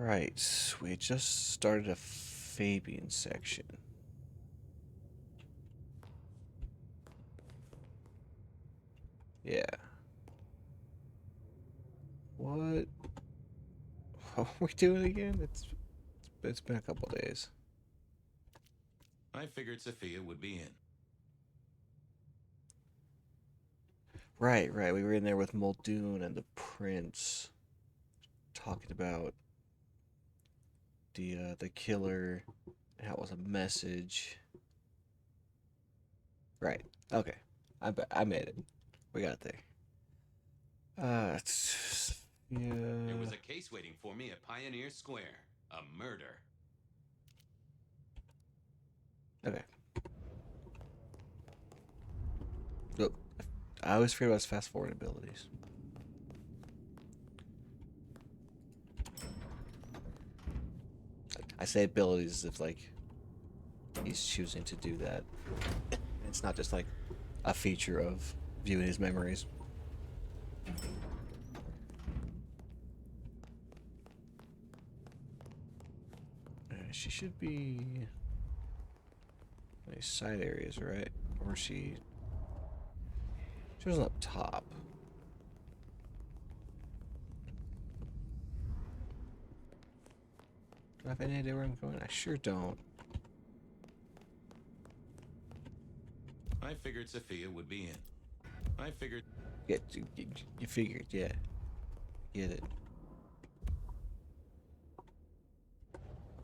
Right, we just started a Fabian section. Yeah. What? What are we doing again? It's been a couple days. I figured Sophia would be in. Right, right. We were in there with Muldoon and the Prince talking about the killer, how it was a message. Right. Okay. I made it. We got there. There Yeah. was a case waiting for me at Pioneer Square. A murder. Okay. Look, I always forget about his fast forward abilities. I say abilities as if like he's choosing to do that. It's not just like a feature of viewing his memories. She should be in side areas, right? Or she wasn't up top. Do I have any idea where I'm going? I sure don't. I figured Sophia would be in. I figured. Yeah, you figured, yeah. Get it.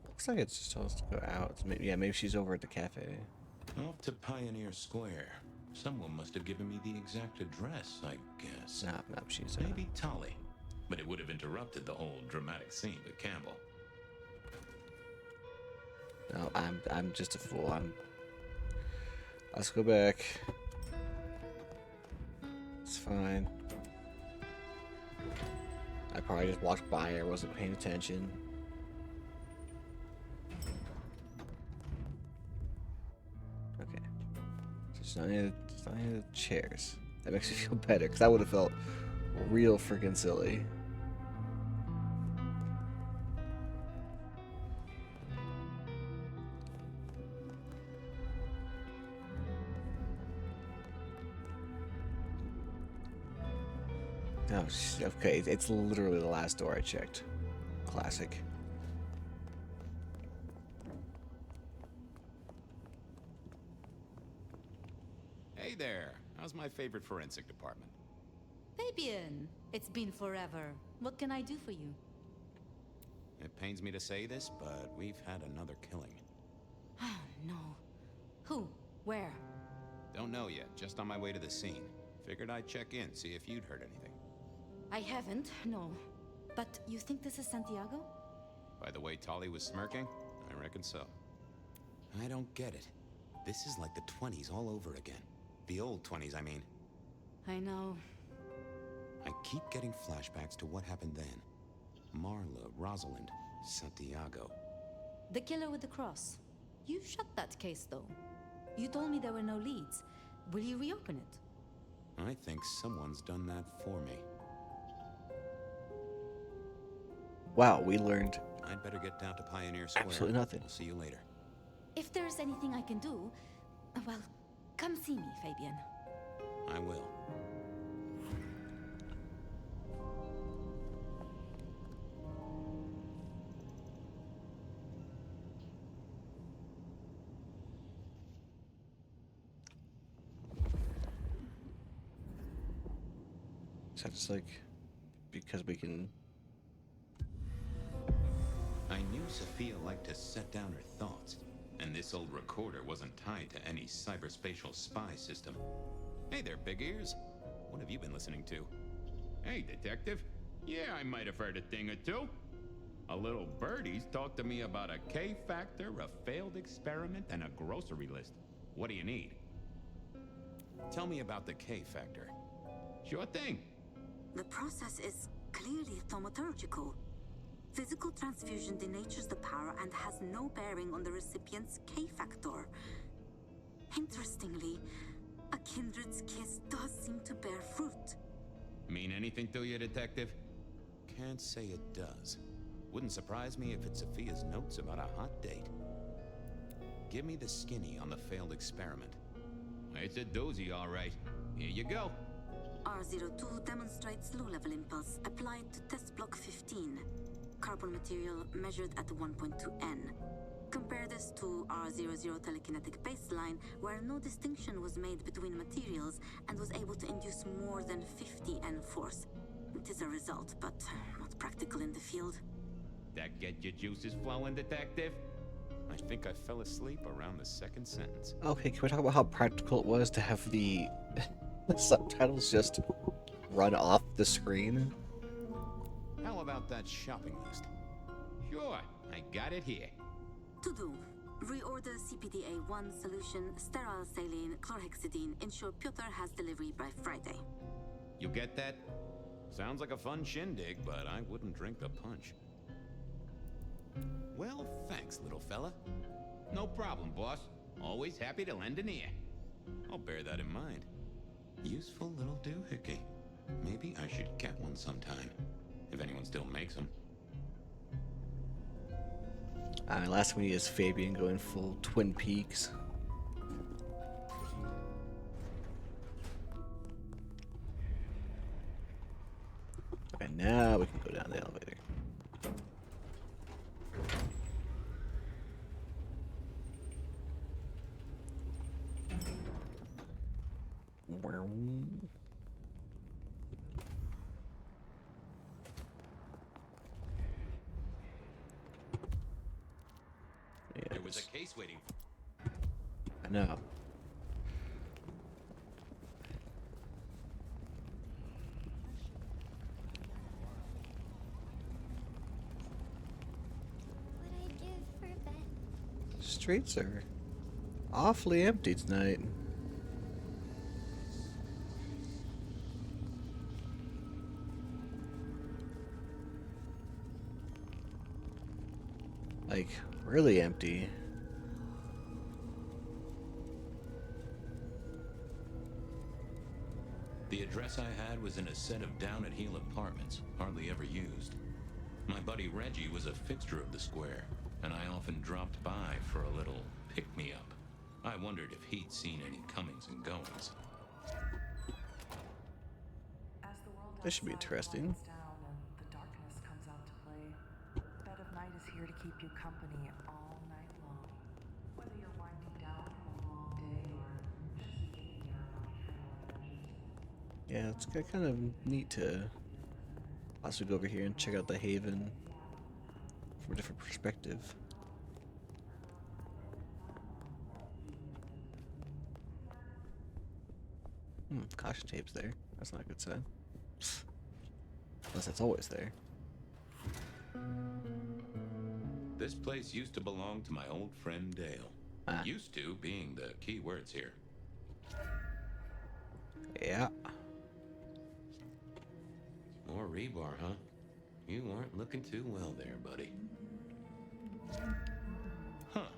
Looks like it's just supposed to go out. Yeah, maybe she's over at the cafe. Off to Pioneer Square. Someone must have given me the exact address, I guess. Nah, nah, she's Maybe Tolly. But it would have interrupted the whole dramatic scene with Campbell. no, I'm just a fool. Let's go back. It's fine. I probably just walked by. I wasn't paying attention. Okay. Just not any of the chairs. That makes me feel better because I would have felt real freaking silly. Oh, okay. It's literally the last door I checked. Classic. Hey there. How's my favorite forensic department? Fabian, it's been forever. What can I do for you? It pains me to say this, but we've had another killing. Oh, no. Who? Where? Don't know yet, just on my way to the scene. Figured I'd check in, see if you'd heard anything. I haven't, no. But you think this is Santiago? By the way Tolly was smirking, I reckon so. I don't get it. This is like the 20s all over again. The old 20s, I mean. I know. I keep getting flashbacks to what happened then. Marla, Rosalind, Santiago. The killer with the cross. You shut that case, though. You told me there were no leads. Will you reopen it? I think someone's done that for me. Wow, we learned I'd better get down to Pioneer Square. absolutely nothing. I'll see you later. If there's anything I can do, well, come see me, Fabian. I will. Is that just like because we can? I knew Sophia liked to set down her thoughts, and this old recorder wasn't tied to any cyberspatial spy system. Hey there, big ears. What have you been listening to? Hey, detective. Yeah, I might have heard a thing or two. A little birdie's talked to me about a K-factor, a failed experiment, and a grocery list. What do you need? Tell me about the K-factor. Sure thing. The process is clearly thaumaturgical. Physical transfusion denatures the power and has no bearing on the recipient's K-factor. Interestingly, a kindred's kiss does seem to bear fruit. Mean anything to you, detective? Can't say it does. Wouldn't surprise me if it's Sophia's notes about a hot date. Give me the skinny on the failed experiment. It's a doozy, all right. Here you go. R02 demonstrates low-level impulse applied to test block 15. Carbon material measured at 1.2 N. Compare this to R00 telekinetic baseline, where no distinction was made between materials and was able to induce more than 50 N force. It is a result, but not practical in the field. That get your juices flowing, detective? I think I fell asleep around the second sentence. Okay, can we talk about how practical it was to have the subtitles just run off the screen? How about that shopping list? Sure, I got it here. To do. Reorder CPDA-1 solution, sterile saline, chlorhexidine. Ensure Piotr has delivery by Friday. You get that? Sounds like a fun shindig, but I wouldn't drink the punch. Well, thanks, little fella. No problem, boss. Always happy to lend an ear. I'll bear that in mind. Useful little doohickey. Maybe I should get one sometime, if anyone still makes them. Last time we is Fabian going full Twin Peaks. Okay, now we can go down the elevator. There was a case waiting. I know. What I give for a bet? Streets are awfully empty tonight. Like, really empty. The address I had was in a set of down-at-heel apartments, hardly ever used. My buddy Reggie was a fixture of the square, and I often dropped by for a little pick-me-up. I wondered if he'd seen any comings and goings. This should be interesting. Down and the darkness comes out to play. Bed of Night is here to keep you company all night long. Whether you're winding down from a long day or just getting your adventures. Yeah, it's kind of neat to possibly go over here and check out the Haven from a different perspective. Caution tape's there. That's not a good sign. Unless it's always there. This place used to belong to my old friend Dale. Ah. Used to being the key words here. Yeah. More rebar, huh? You weren't looking too well there, buddy. Huh.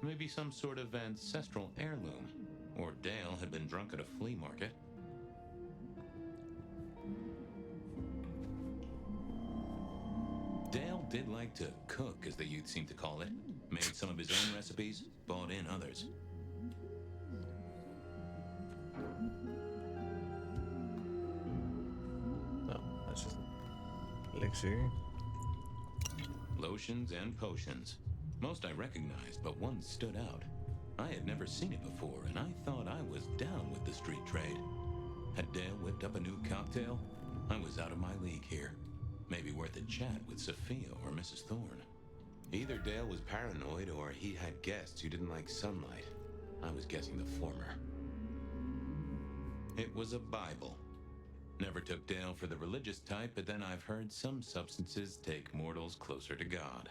Maybe some sort of ancestral heirloom. Or Dale had been drunk at a flea market. Dale did like to cook, as the youth seem to call it. Made some of his own recipes, bought in others. No, that's just elixir. Lotions and potions. Most I recognized, but one stood out. I had never seen it before, and I thought I was down with the street trade. Had Dale whipped up a new cocktail? I was out of my league here. Maybe worth a chat with Sophia or Mrs. Thorne. Either Dale was paranoid or he had guests who didn't like sunlight. I was guessing the former. It was a Bible. Never took Dale for the religious type, but then I've heard some substances take mortals closer to God.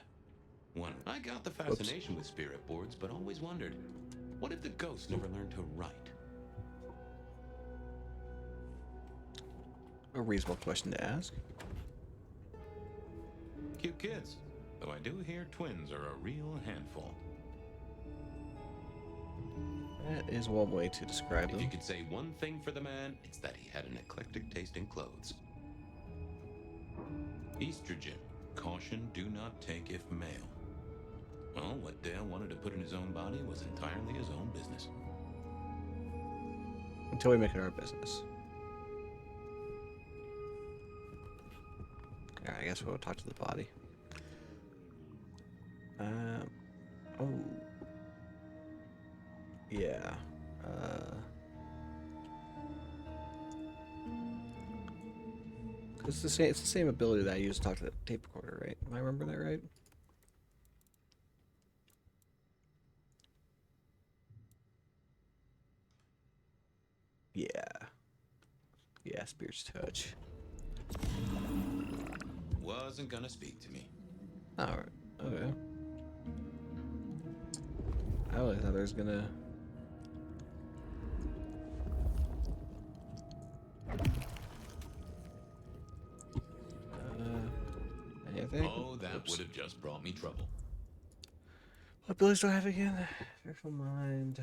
I got the fascination with spirit boards, but always wondered, what if the ghosts never learned to write? A reasonable question to ask. Cute kids, though I do hear twins are a real handful. That is one way to describe If you them. could say one thing for the man, it's that he had an eclectic taste in clothes. Estrogen, Caution, do not take if male. Well, what Dale wanted to put in his own body was entirely his own business. Until we make it our business. Alright, I guess we'll talk to the body. Oh. Yeah. It's the same ability that I used to talk to the tape recorder, right? Am I remembering that right? Yeah. Yeah, Spirit's Touch. Wasn't gonna speak to me. Alright, okay. I really thought there was gonna... anything? Oh, that Oops. would have just brought me trouble. What abilities do I have again? Fearful Mind.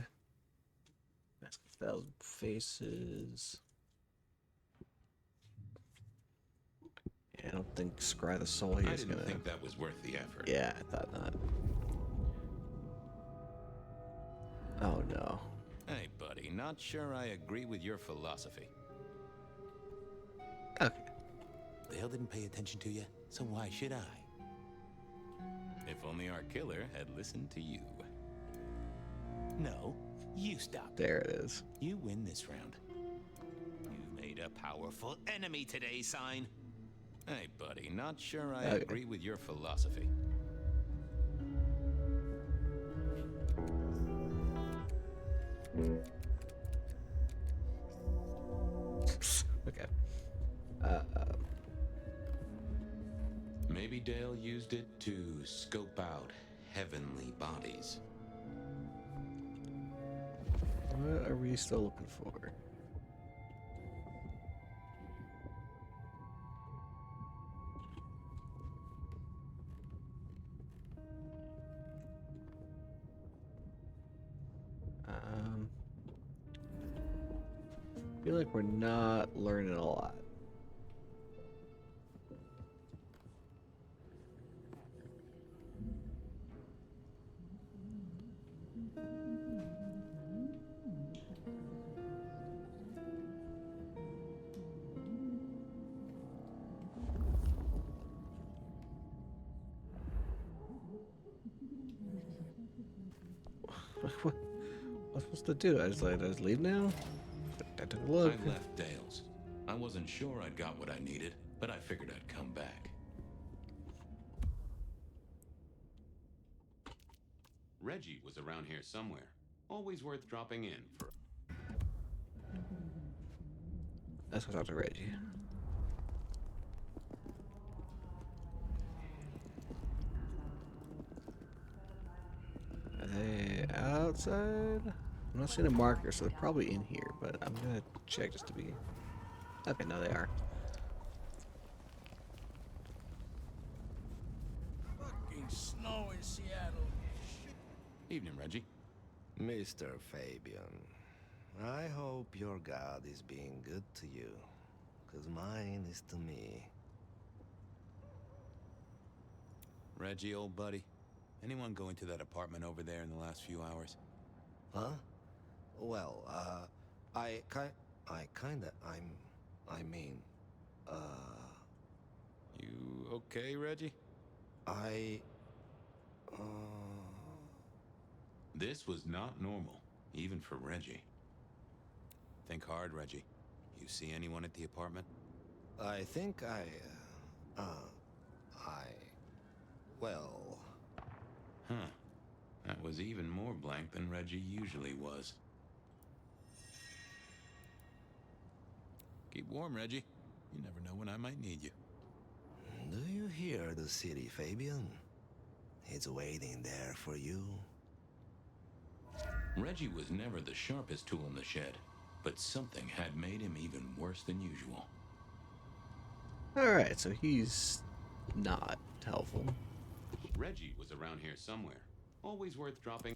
Mask of 1,000 Faces. Yeah, I don't think Scry the Soul here I is didn't gonna... think that was worth the effort. Yeah, I thought not. Oh no. Hey, buddy, not sure I agree with your philosophy. Okay. Dale didn't pay attention to you, so why should I? If only our killer had listened to you. No, you stop. There it is. You win this round. You've made a powerful enemy today, Sign. Hey, buddy, not sure I Okay. agree with your philosophy. Okay. Maybe Dale used it to scope out heavenly bodies. What are we still looking for? I feel like we're not learning a lot. What? What's supposed to do? I just leave now? I took a look. I left Dale's. I wasn't sure I'd got what I needed, but I figured I'd come back. Reggie was around here somewhere. Always worth dropping in for. Let's go talk to Reggie. Are they outside? I'm not seeing a marker, so they're probably in here, but I'm gonna check just to be... Okay, no, they are. Fucking snow in Seattle. Evening, Reggie. Mr. Fabian, I hope your God is being good to you, 'cause mine is to me. Reggie, old buddy. Anyone go into that apartment over there in the last few hours? Huh? Well, I mean, You okay, Reggie? I, This was not normal, even for Reggie. Think hard, Reggie. You see anyone at the apartment? I think well, Huh. That was even more blank than Reggie usually was. Keep warm, Reggie. You never know when I might need you. do you hear the city, Fabian? It's waiting there for you. Reggie was never the sharpest tool in the shed, but something had made him even worse than usual. Alright, so he's not helpful. Reggie was around here somewhere. Always worth dropping.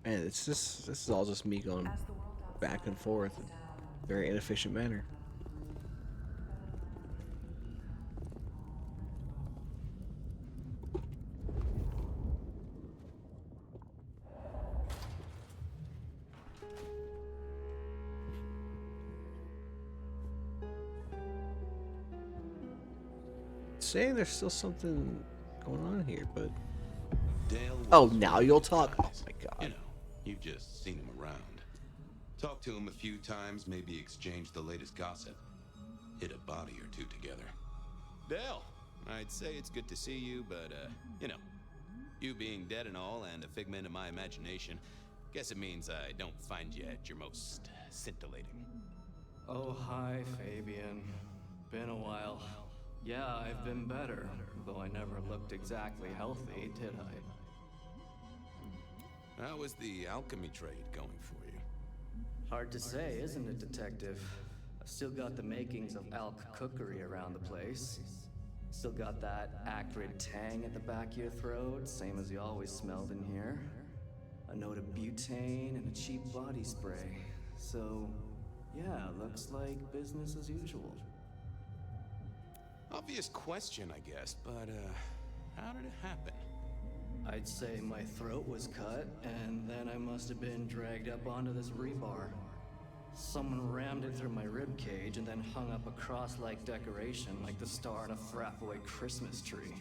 Man, it's just this is all just me going As the world back and outside forth cools in down, a very inefficient manner. Saying there's still something going on here, but Dale oh, was now one of you'll those talk. Oh guys. my You god. know, you've just seen him around. Talked to him a few times, maybe exchanged the latest gossip. Hit a body or two together. Dale, I'd say it's good to see you, but, you know, you being dead and all and a figment of my imagination, guess it means I don't find you at your most scintillating. Oh, hi, Fabian. Been a while. Yeah, I've been better, though I never looked exactly healthy, did I? How was the alchemy trade going for you? Hard to say, isn't it, Detective? I've still got the makings of alk cookery around the place. Still got that acrid tang at the back of your throat, same as you always smelled in here. A note of butane and a cheap body spray. So, yeah, looks like business as usual. Obvious question, I guess, but, how did it happen? I'd say my throat was cut, and then I must have been dragged up onto this rebar. Someone rammed it through my rib cage and then hung up a cross-like decoration like the star on a Frappaway Christmas tree.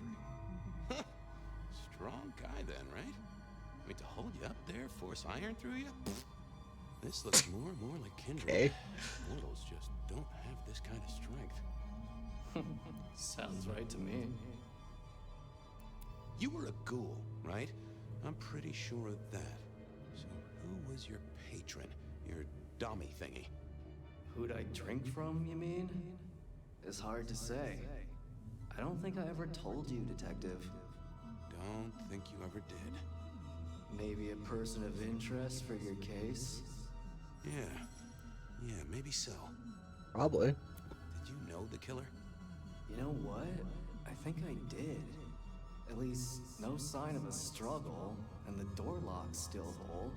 Strong guy then, right? I mean, to hold you up there, force iron through you? This looks more and more like kindred. Okay. Mortals just don't have this kind of strength. Sounds right to me. You were a ghoul, right? I'm pretty sure of that. So who was your patron? Your dummy thingy? Who'd I drink from, you mean? It's hard to say. I don't think I ever told you, Detective. Don't think you ever did. Maybe a person of interest for your case? Yeah, maybe so. Probably. Did you know the killer? You know what? I think I did. At least, no sign of a struggle, and the door lock's still whole.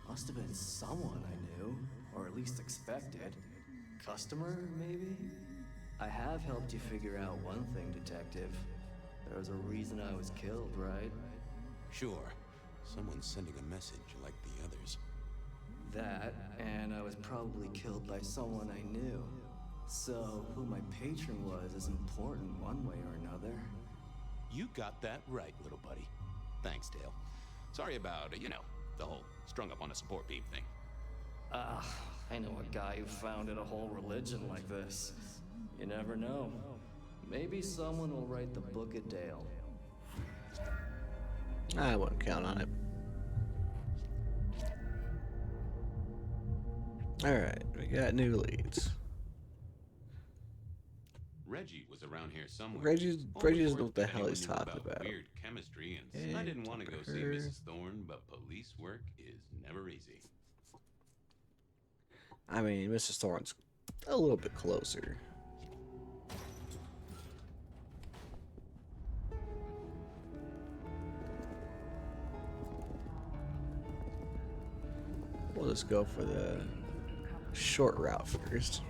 Must have been someone I knew, or at least expected. Customer, maybe? I have helped you figure out one thing, Detective. There was a reason I was killed, right? Sure. Someone's sending a message like the others. That, and I was probably killed by someone I knew. So, who my patron was is important one way or another. You got that right, little buddy. Thanks, Dale. Sorry about, the whole strung up on a support beam thing. I know a guy who founded a whole religion like this. You never know. Maybe someone will write the Book of Dale. I wouldn't count on it. Alright, we got new leads. Reggie was around here somewhere. Reggie Always doesn't know what worked the if hell anyone he's knew talking about. Weird chemistry, and Yeah, I didn't want to go talk see her. Mrs. Thorne, but police work is never easy. I mean, Mrs. Thorne's a little bit closer. We'll just go for the short route first.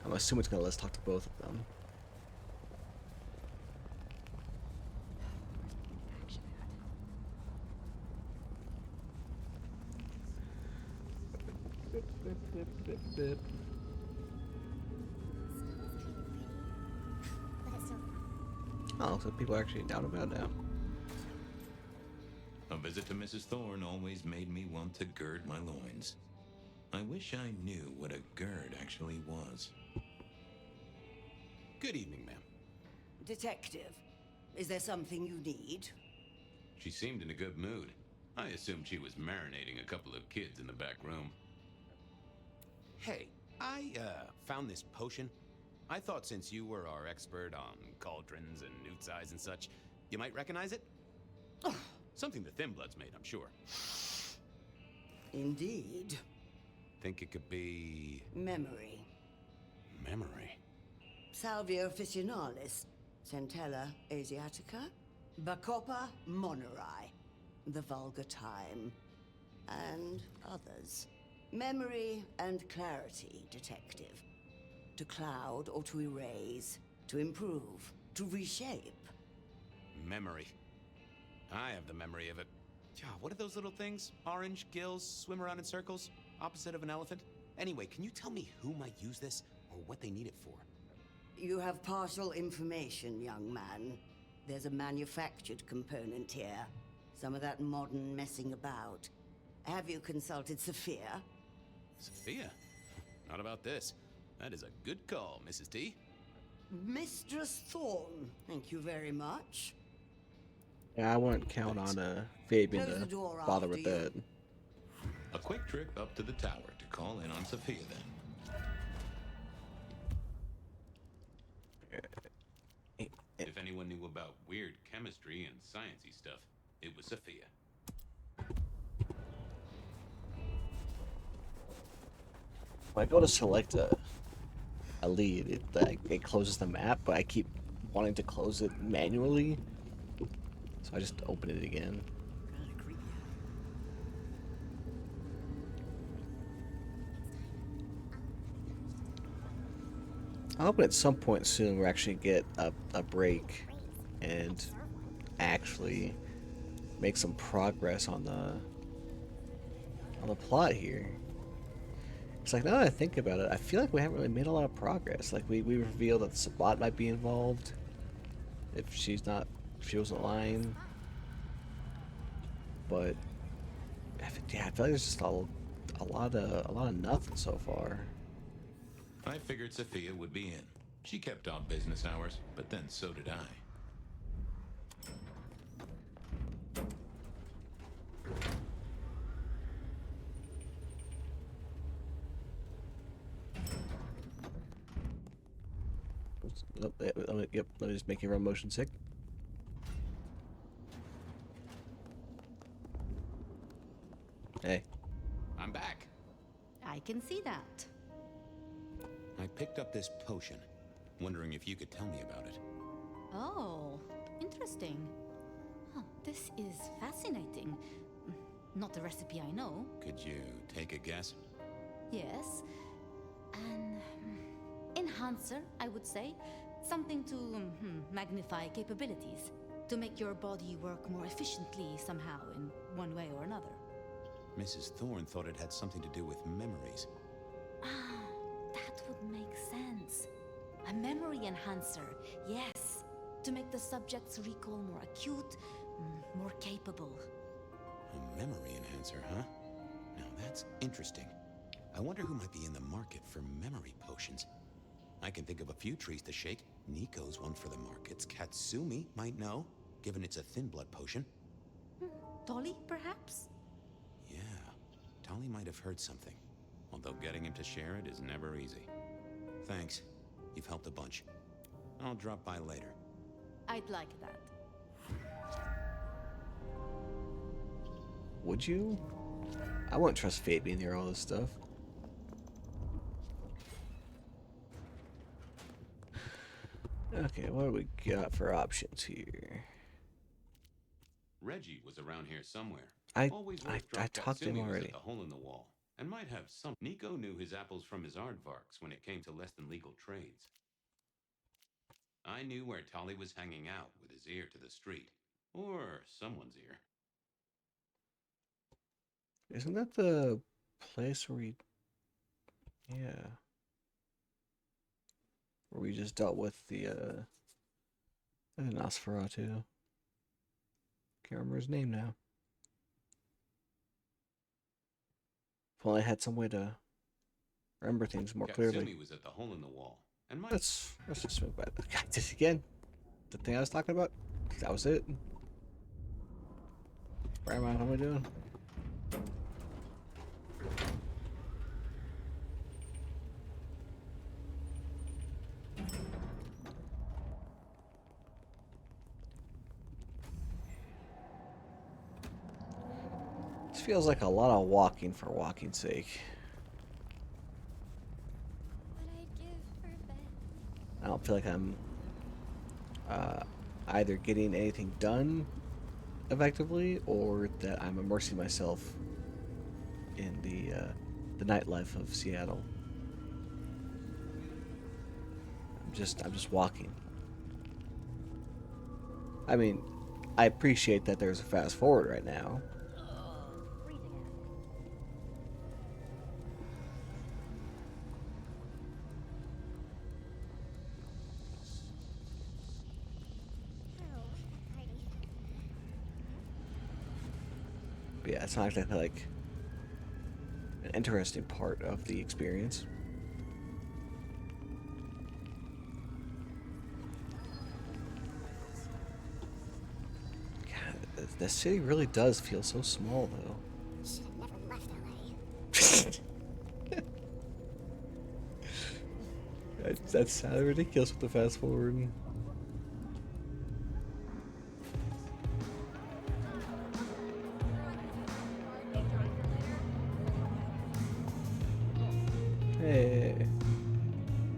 I'm assuming it's gonna let us talk to both of them. Oh, looks like people are actually down about now. A visit to Mrs. Thorne always made me want to gird my loins. I wish I knew what a gird actually was. Good evening, ma'am. Detective, is there something you need? She seemed in a good mood. I assumed she was marinating a couple of kids in the back room. Hey, I, found this potion. I thought since you were our expert on cauldrons and newt's eyes and such, you might recognize it? Something the Thin Bloods made, I'm sure. Indeed. Think it could be... Memory. memory. Salvia officinalis, Centella asiatica, Bacopa moneri. the vulgar time, and others. Memory and clarity, detective. To cloud or to erase, to improve, to reshape. Memory. I have the memory of it. Yeah, what are those little things? Orange gills swim around in circles, opposite of an elephant? Anyway, can you tell me who might use this, or what they need it for? You have partial information, young man. There's a manufactured component here. Some of that modern messing about. Have you consulted Sophia? Sophia? Not about this. That is a good call, Mrs. T. Mistress Thorne, thank you very much. Yeah, I wouldn't count on Fabian Close the to door bother after with you. that. A quick trip up to the tower to call in on Sophia then. If anyone knew about weird chemistry and sciencey stuff, it was Sophia. When I go to select a lead, it closes the map, but I keep wanting to close it manually, so I just open it again. I'm hoping at some point soon we actually get a break and actually make some progress on the plot here. It's like, now that I think about it, I feel like we haven't really made a lot of progress. Like, we revealed that Sabat might be involved if she wasn't lying. But yeah, I feel like there's just a lot of nothing so far. I figured Sophia would be in. She kept odd business hours, but then so did I. Yep, let me just make everyone motion sick. Hey. I'm back. I can see that. I picked up this potion, wondering if you could tell me about it. Oh, interesting. Huh, this is fascinating. Not the recipe I know. Could you take a guess? Yes. An enhancer, I would say. Something to magnify capabilities. To make your body work more efficiently somehow in one way or another. Mrs. Thorne thought it had something to do with memories. Ah, that would make sense. A memory enhancer, yes. To make the subject's recall more acute, more capable. A memory enhancer, huh? Now that's interesting. I wonder who might be in the market for memory potions. I can think of a few trees to shake. Nico's one for the markets. Katsumi might know, given it's a thin blood potion. Dolly, perhaps? Yeah, Dolly might have heard something. Although getting him to share it is never easy. Thanks. You've helped a bunch. I'll drop by later. I'd like that. Would you? I wouldn't trust Fabian near all this stuff. Okay, what do we got for options here? Reggie was around here somewhere. I talked to him already. At the hole in the wall, and might have some. Nico knew his apples from his aardvarks when it came to less than legal trades. I knew where Tolly was hanging out with his ear to the street, or someone's ear. Isn't that the place where yeah, where we just dealt with the Nosferatu? Can't remember his name now. If only I had some way to remember things more clearly. Katsumi was at the hole in the wall, and Let's just move back. This again. The thing I was talking about. That was it. Where am I? What am I doing? This feels like a lot of walking for walking's sake. What I'd give for Ben. I don't feel like I'm either getting anything done effectively, or that I'm immersing myself in the nightlife of Seattle. I'm just walking. I mean, I appreciate that there's a fast forward right now. But yeah, it's not exactly like an interesting part of the experience. God, the city really does feel so small, though. Should have never left LA. That sounded ridiculous with the fast forward. Hey.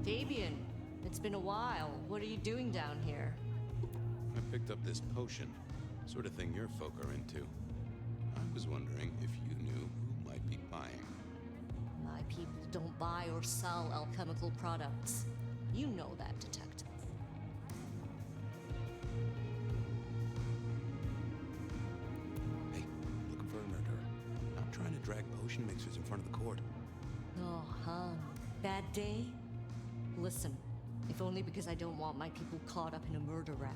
Fabian, it's been a while. What are you doing down here? I picked up this potion, sort of thing your folk are into. I was wondering if you knew who might be buying. My people don't buy or sell alchemical products. You know that, detective. Hey, looking for a murderer. Not trying to drag potion mixers in front of the court. Oh, huh. Bad day? Listen, if only because I don't want my people caught up in a murder rap.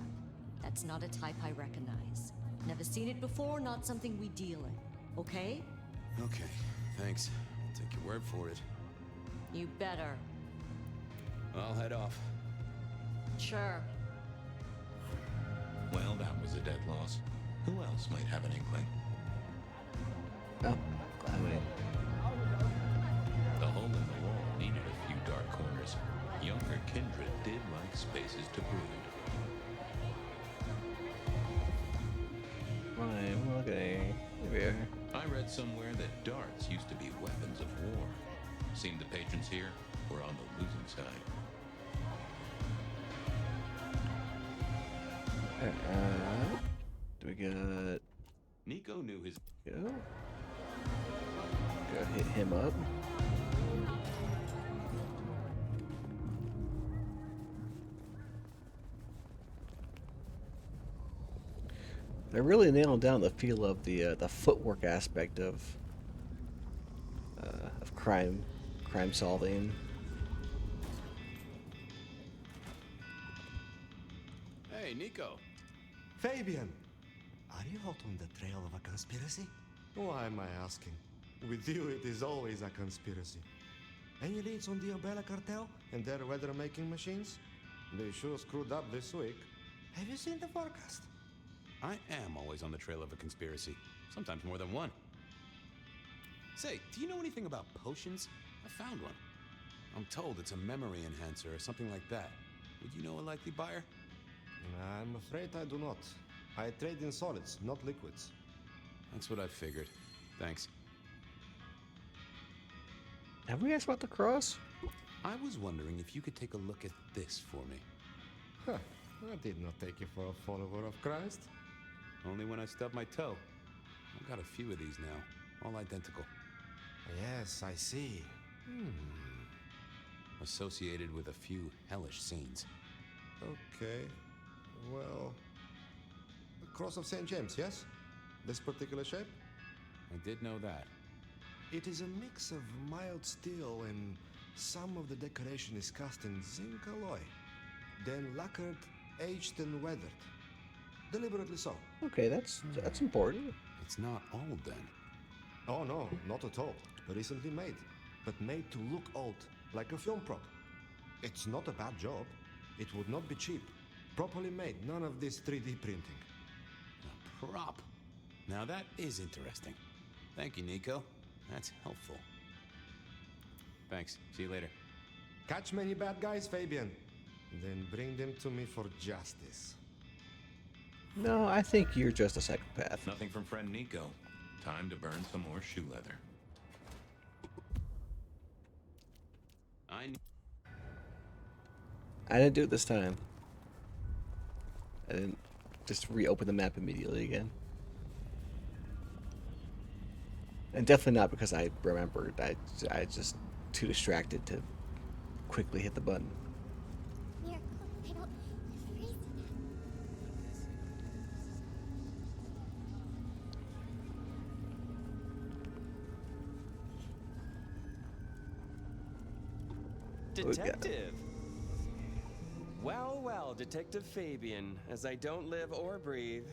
That's not a type I recognize. Never seen it before, not something we deal in. Okay? Okay, thanks. I'll take your word for it. You better. I'll head off. Sure. Well, that was a dead loss. Who else might have an inkling? Oh, glad we. The hole in the wall needed a few dark corners. Younger kindred did like spaces to brood. Fine, okay. Here we are. I read somewhere that darts used to be weapons of war. Seemed the patrons here were on the losing side. Do we got... Nico knew his... Go. Go hit him up. They're really nailing down the feel of the footwork aspect of crime solving. Hey, Nico. Fabian! Are you hot on the trail of a conspiracy? Why am I asking? With you, it is always a conspiracy. Any leads on the Umbrella Cartel and their weather-making machines? They sure screwed up this week. Have you seen the forecast? I am always on the trail of a conspiracy. Sometimes more than one. Say, do you know anything about potions? I found one. I'm told it's a memory enhancer or something like that. Would you know a likely buyer? I'm afraid I do not. I trade in solids, not liquids. That's what I figured. Thanks. Have we asked about the cross? I was wondering if you could take a look at this for me. Huh. I did not take you for a follower of Christ. Only when I stubbed my toe. I've got a few of these now, all identical. Yes, I see. Associated with a few hellish scenes. Okay. Well... The Cross of St. James, yes? This particular shape? I did know that. It is a mix of mild steel and some of the decoration is cast in zinc alloy. Then lacquered, aged and weathered. Deliberately so. Okay, that's important. It's not old then. Oh no, not at all. Recently made. But made to look old, like a film prop. It's not a bad job. It would not be cheap. Properly made, none of this 3D printing. A prop. Now that is interesting. Thank you, Nico. That's helpful. Thanks. See you later. Catch many bad guys, Fabian. Then bring them to me for justice. No, I think you're just a psychopath. Nothing from friend Nico. Time to burn some more shoe leather. I didn't do it this time. I didn't just reopen the map immediately again. And definitely not because I remembered. I just too distracted to quickly hit the button. Miracle, I don't freeze. Detective! Well, well, Detective Fabian, as I don't live or breathe.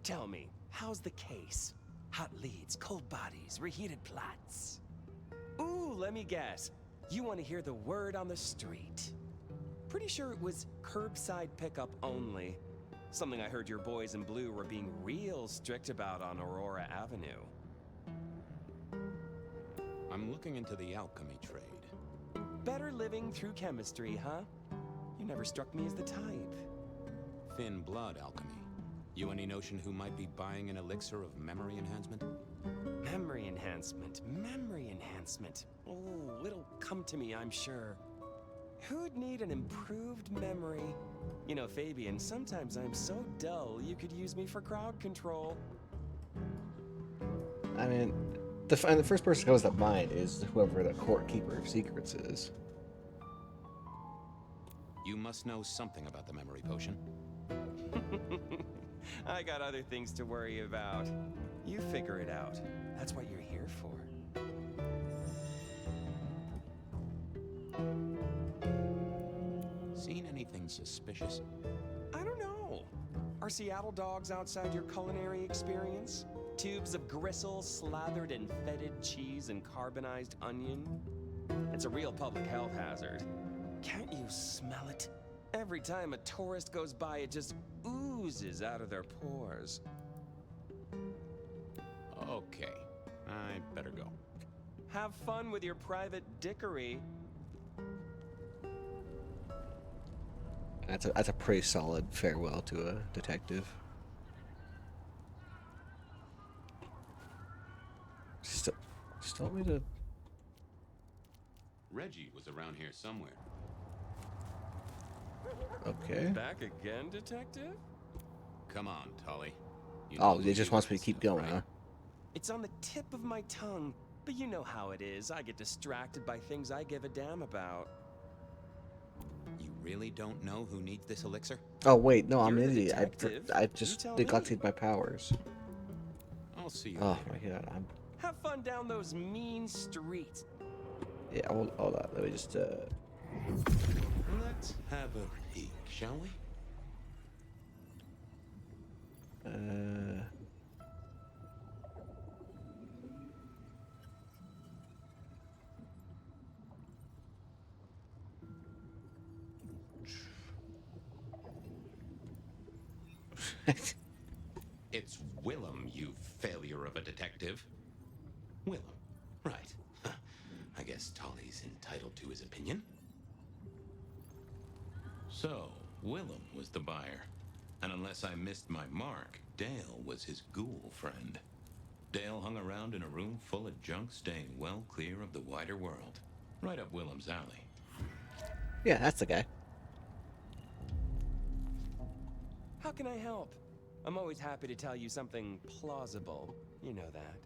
Tell me, how's the case? Hot leads, cold bodies, reheated plots. Ooh, let me guess. You want to hear the word on the street. Pretty sure it was curbside pickup only. Something I heard your boys in blue were being real strict about on Aurora Avenue. I'm looking into the alchemy trade. Better living through chemistry, huh? You never struck me as the type. Thin blood alchemy. You any notion who might be buying an elixir of memory enhancement? Memory enhancement, memory enhancement. Oh, it'll come to me, I'm sure. Who'd need an improved memory? You know, Fabian, sometimes I'm so dull you could use me for crowd control. I mean, the first person that comes to mind is whoever the court keeper of secrets is. You must know something about the memory potion. I got other things to worry about. You figure it out. That's what you're here for. Seen anything suspicious? I don't know. Are Seattle dogs outside your culinary experience? Tubes of gristle slathered in fetid cheese and carbonized onion? It's a real public health hazard. Can't you smell it? Every time a tourist goes by, it just oozes out of their pores. Okay, I better go. Have fun with your private dickery. That's a pretty solid farewell to a detective. Still want me to... Reggie was around here somewhere. Okay. Back again, detective? Come on, Tully. Oh, it just wants me to keep going, huh? It's on the tip of my tongue, but you know how it is. I get distracted by things I give a damn about. You really don't know who needs this elixir? Oh wait, no, I'm You're an the idiot. detective. I just neglected my powers. I'll see you Oh later. my god, I'm... Have fun down those mean streets. Yeah, hold on. Let me just Let's have a peek, shall we? It's Willem, you failure of a detective. Willem, right. I guess Tolly's entitled to his opinion. So, Willem was the buyer. And unless I missed my mark, Dale was his ghoul friend. Dale hung around in a room full of junk, staying well clear of the wider world. Right up Willem's alley. Yeah, that's the guy. How can I help? I'm always happy to tell you something plausible. You know that.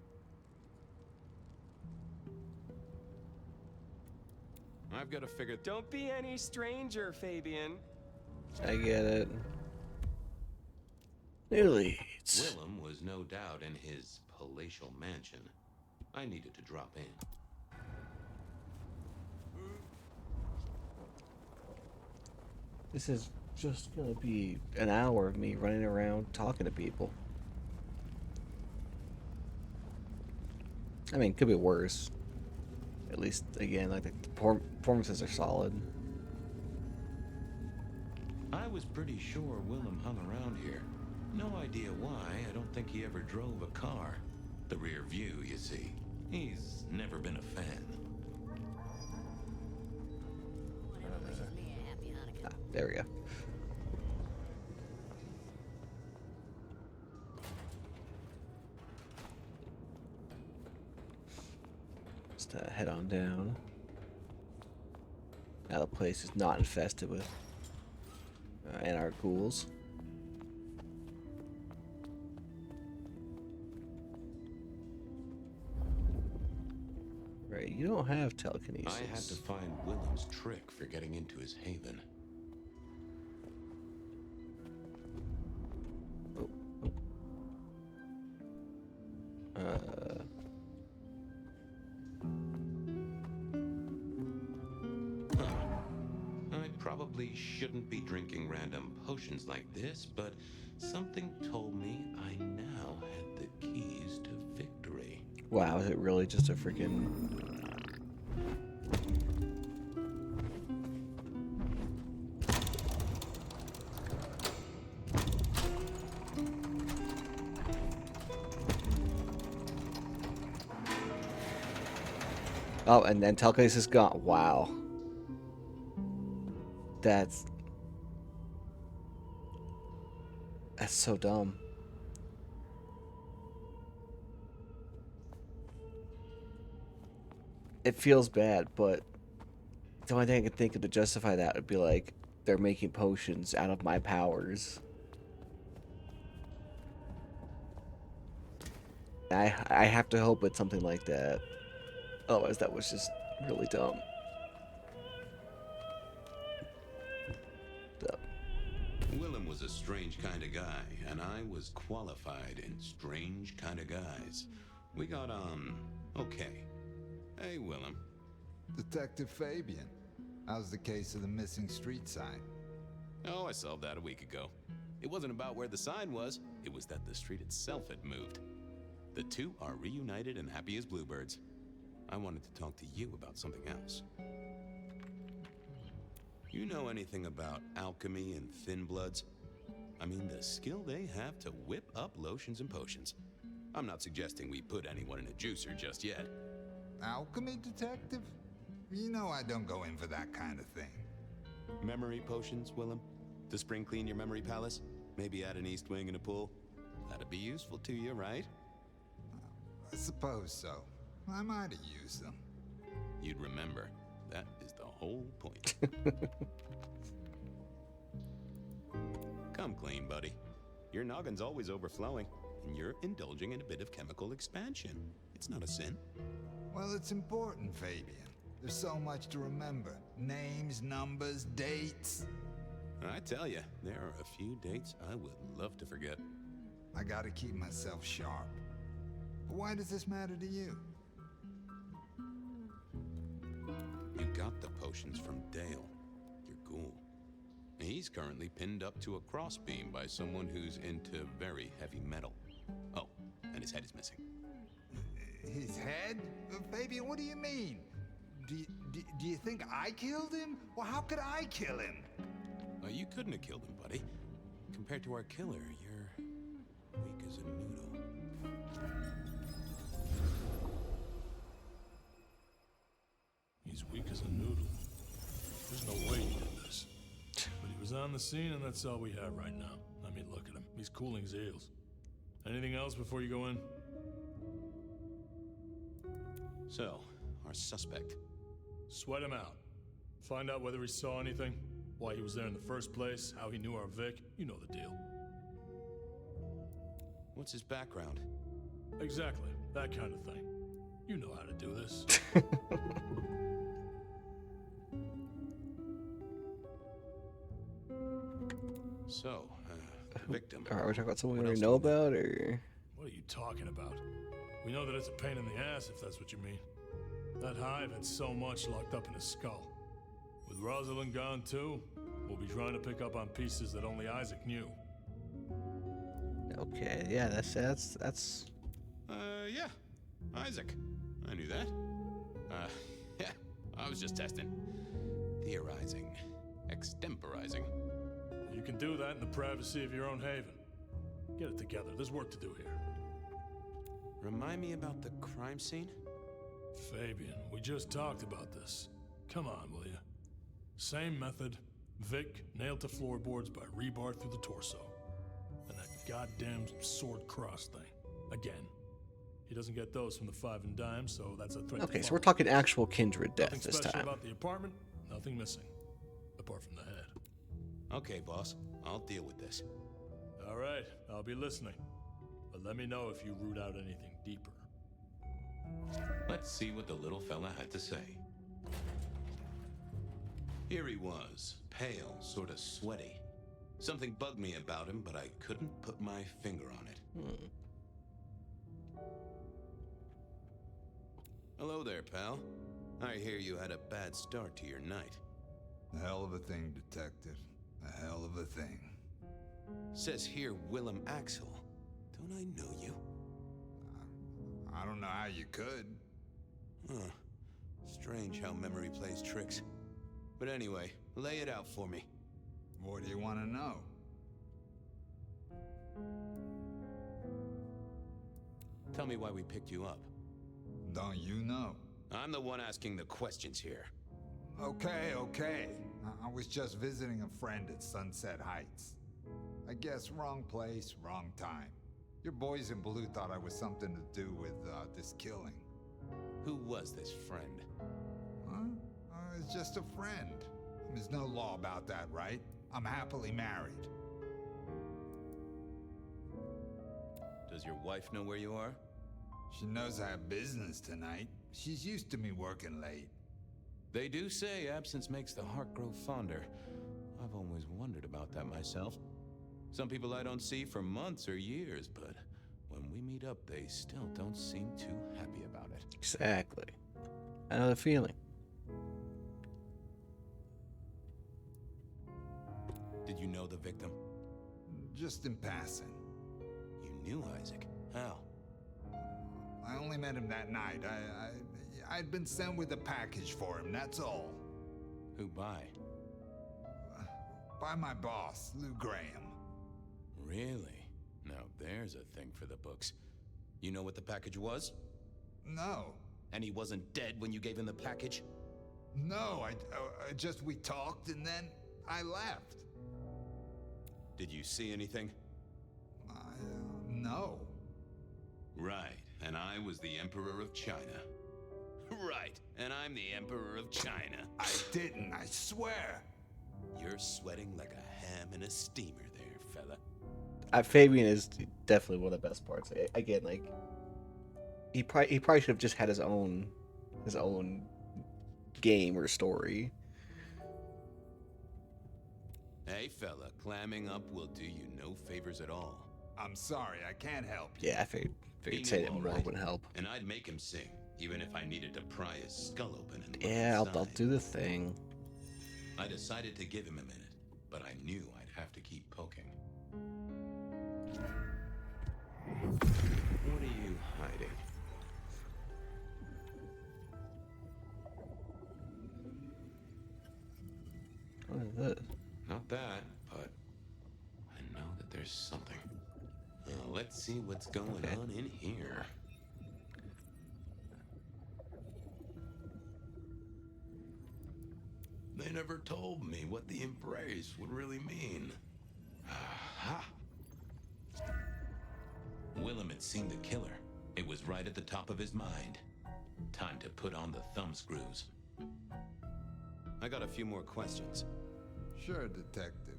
I've got to figure... Don't be any stranger, Fabian. I get it. New leads. Willem was no doubt in his palatial mansion. I needed to drop in. This is just gonna be an hour of me running around talking to people. I mean, could be worse. At least, again, like the performances are solid. I was pretty sure Willem hung around here. No idea why. I don't think he ever drove a car. The rear view, you see. He's never been a fan. There we go. Just head on down. Now the place is not infested with anarch ghouls. you don't have telekinesis. I had to find Willem's trick for getting into his haven. I probably shouldn't be drinking random potions like this, but something told me I now had the keys to victory. Wow, is it really just a freaking... Oh, and then telekinesis is gone. Wow. That's so dumb. It feels bad, but the only thing I could think of to justify that would be like, they're making potions out of my powers. I have to hope it's something like that. Otherwise, that was just really dumb. Willem was a strange kind of guy, and I was qualified in strange kind of guys. We got on okay. Hey, Willem. Detective Fabian, how's the case of the missing street sign? Oh, I solved that a week ago. It wasn't about where the sign was, it was that the street itself had moved. The two are reunited and happy as bluebirds. I wanted to talk to you about something else. You know anything about alchemy and thin bloods? I mean, the skill they have to whip up lotions and potions. I'm not suggesting we put anyone in a juicer just yet. Alchemy detective? You know I don't go in for that kind of thing. Memory potions, Willem? To spring clean your memory palace? Maybe add an east wing and a pool? That'd be useful to you, right? I suppose so. I might have used them. You'd remember. That is the whole point. Come clean, buddy. Your noggin's always overflowing, and you're indulging in a bit of chemical expansion. It's not a sin. Well, it's important, Fabian. There's so much to remember. Names, numbers, dates. I tell you, there are a few dates I would love to forget. I gotta keep myself sharp. But why does this matter to you? You got the potions from Dale, your ghoul. He's currently pinned up to a crossbeam by someone who's into very heavy metal. Oh, and his head is missing. His head? Fabian, what do you mean? Do you think I killed him? Well, how could I kill him? You couldn't have killed him, buddy. Compared to our killer, you're weak as a noodle. He's weak as a noodle. There's no way he did this. But he was on the scene, and that's all we have right now. I mean, look at him. He's cooling his heels. Anything else before you go in? So, our suspect. Sweat him out. Find out whether he saw anything, why he was there in the first place, how he knew our Vic. You know the deal. What's his background? Exactly. That kind of thing. You know how to do this. So, victim. Are we talking about someone we already know about, or? What are you talking about? We know that it's a pain in the ass, if that's what you mean. That hive had so much locked up in his skull. With Rosalind gone too, we'll be trying to pick up on pieces that only Isaac knew. Okay, yeah, that's. Yeah, Isaac. I knew that. Yeah, I was just testing. Theorizing. Extemporizing. You can do that in the privacy of your own haven. Get it together, there's work to do here. Remind me about the crime scene? Fabian, we just talked about this. Come on, will you? Same method. Vic nailed to floorboards by rebar through the torso. And that goddamn sword cross thing. Again. He doesn't get those from the five and dime, so that's a threat. Okay, so we're talking actual kindred death Nothing this special time. about the apartment, nothing missing. Apart from the head. Okay, boss. I'll deal with this. All right, I'll be listening. But let me know if you root out anything deeper. Let's see what the little fella had to say. Here he was, pale, sort of sweaty. Something bugged me about him, but I couldn't put my finger on it. Hello there, pal. I hear you had a bad start to your night. A hell of a thing, Detective. A hell of a thing. Says here Willem Axel. Don't I know you? I don't know how you could. Huh. Strange how memory plays tricks. But anyway, lay it out for me. What do you want to know? Tell me why we picked you up. Don't you know? I'm the one asking the questions here. Okay. I was just visiting a friend at Sunset Heights. I guess wrong place, wrong time. Your boys in blue thought I was something to do with this killing. Who was this friend? Huh? It's just a friend. There's no law about that, right? I'm happily married. Does your wife know where you are? She knows I have business tonight. She's used to me working late. They do say absence makes the heart grow fonder. I've always wondered about that myself. Some people I don't see for months or years, but when we meet up, they still don't seem too happy about it. Exactly. Another feeling. Did you know the victim? Just in passing. You knew Isaac. How? I only met him that night. I'd been sent with a package for him, that's all. Who by? By my boss, Lou Graham. Really? Now there's a thing for the books. You know what the package was? No. And he wasn't dead when you gave him the package? No, we talked and then I left. Did you see anything? No. Right, and I was the Emperor of China. Right, and I'm the Emperor of China. I didn't, I swear. You're sweating like a ham in a steamer there, fella. Fabian is definitely one of the best parts. Again, like he probably should have just had his own game or story. Hey, fella, clamming up will do you no favors at all. I'm sorry, I can't help you. Yeah, I figured saying it more would help. And I'd make him sing, even if I needed to pry his skull open and look Yeah, I'll inside. do the thing. I decided to give him a minute, but I knew I'd have to keep poking. What are you hiding? What is this? Not that, but I know that there's something. Let's see what's going on in here. They never told me what the embrace would really mean. Aha! Willem had seen the killer. It was right at the top of his mind. Time to put on the thumb screws. I got a few more questions. Sure, Detective.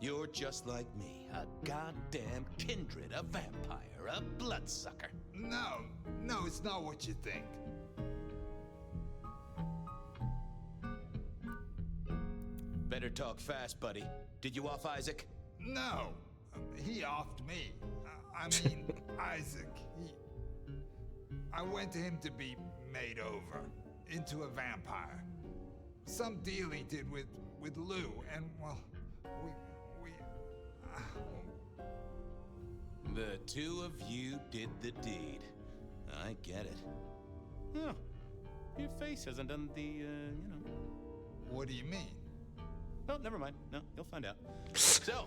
You're just like me, a goddamn kindred, a vampire, a bloodsucker. No, it's not what you think. Better talk fast, buddy. Did you off Isaac? No, he offed me. I mean, Isaac. I went to him to be made over into a vampire. Some deal he did with Lou, and well, we. The two of you did the deed. I get it. Huh. Your face hasn't done the, What do you mean? Oh, never mind. No, you'll find out. So,